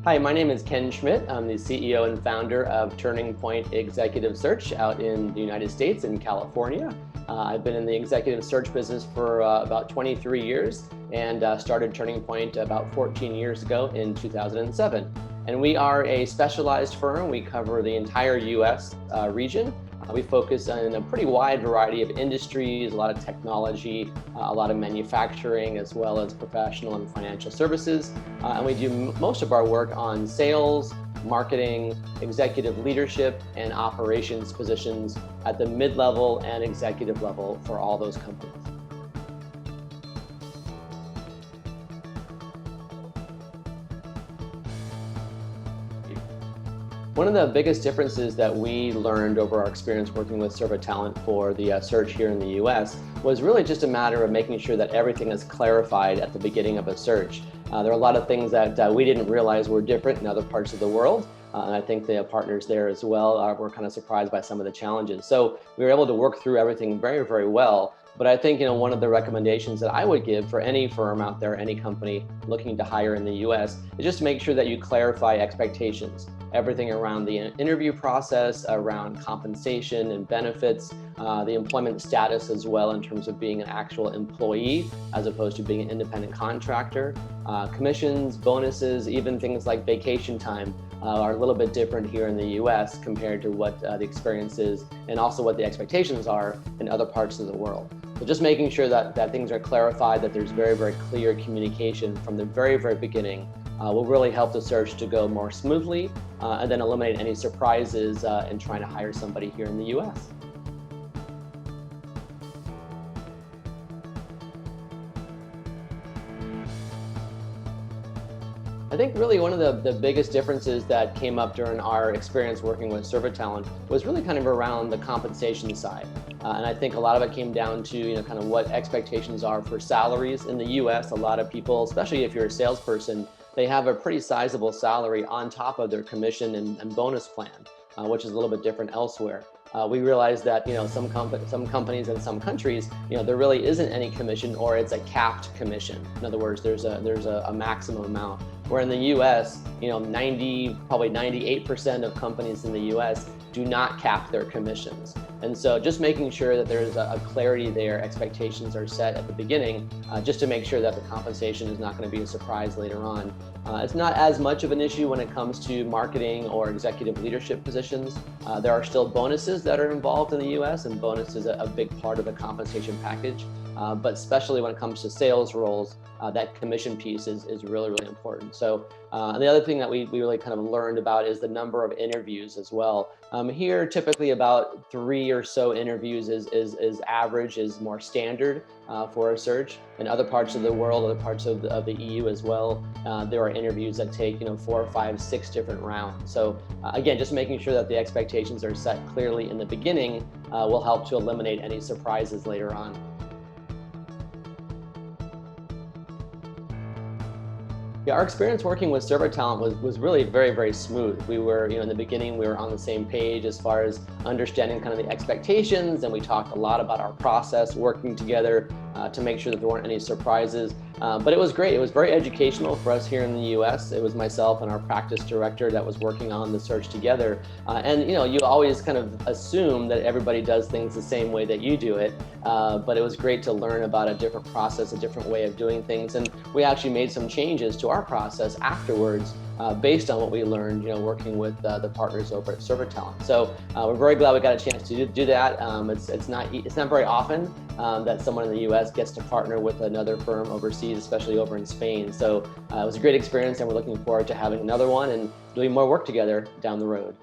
Hi, my name is Ken Schmitt. I'm the CEO and founder of TurningPoint Executive Search out in the United States in California. I've been in the executive search business for about 23 years and started TurningPoint about 14 years ago in 2007. And we are a specialized firm. We cover the entire US region. We focus on a pretty wide variety of industries, a lot of technology, a lot of manufacturing, as well as professional and financial services. And we do most of our work on sales, marketing, executive leadership, and operations positions at the mid-level and executive level for all those companies. One of the biggest differences that we learned over our experience working with Servitalent for the search here in the US was really just a matter of making sure that everything is clarified at the beginning of a search. There are a lot of things that we didn't realize were different in other parts of the world. And I think the partners there as well were kind of surprised by some of the challenges. So we were able to work through everything very, very well. But I think, one of the recommendations that I would give for any firm out there, any company looking to hire in the US, is just to make sure that you clarify expectations. Everything around the interview process, around compensation and benefits, the employment status as well in terms of being an actual employee as opposed to being an independent contractor. Commissions, bonuses, even things like vacation time are a little bit different here in the US compared to what the experience is and also what the expectations are in other parts of the world. So just making sure that things are clarified, that there's very, very clear communication from the very, very beginning will really help the search to go more smoothly and then eliminate any surprises in trying to hire somebody here in the US. I think really one of the biggest differences that came up during our experience working with Servitalent was really kind of around the compensation side. And I think a lot of it came down to kind of what expectations are for salaries in the US. A lot of people, especially if you're a salesperson, they have a pretty sizable salary on top of their commission and bonus plan, which is a little bit different elsewhere. We realized that some companies in some countries, there really isn't any commission, or it's a capped commission. In other words, there's a maximum amount. Where in the U.S., probably 98% of companies in the U.S. do not cap their commissions. And so just making sure that there's a clarity there, expectations are set at the beginning, just to make sure that the compensation is not going to be a surprise later on. It's not as much of an issue when it comes to marketing or executive leadership positions. There are still bonuses that are involved in the US, and bonus is a big part of the compensation package. But especially when it comes to sales roles, that commission piece is really, really important. So and the other thing that we really kind of learned about is the number of interviews as well. Here, typically about 3 or so interviews is average, is more standard for a search. In other parts of the world, other parts of the EU as well, there are interviews that take 4, 5, 6 different rounds. So again, just making sure that the expectations are set clearly in the beginning will help to eliminate any surprises later on. Yeah, our experience working with Servitalent was really very, very smooth. We were, in the beginning, we were on the same page as far as understanding kind of the expectations, and we talked a lot about our process, working together to make sure that there weren't any surprises. But it was great. It was very educational for us here in the US. It was myself and our practice director that was working on the search together. And you always kind of assume that everybody does things the same way that you do it. But it was great to learn about a different process, a different way of doing things. And we actually made some changes to our process afterwards based on what we learned, working with the partners over at Servitalent. So we're very glad we got a chance to do that. It's not very often that someone in the U.S. gets to partner with another firm overseas, especially over in Spain. So it was a great experience, and we're looking forward to having another one and doing more work together down the road.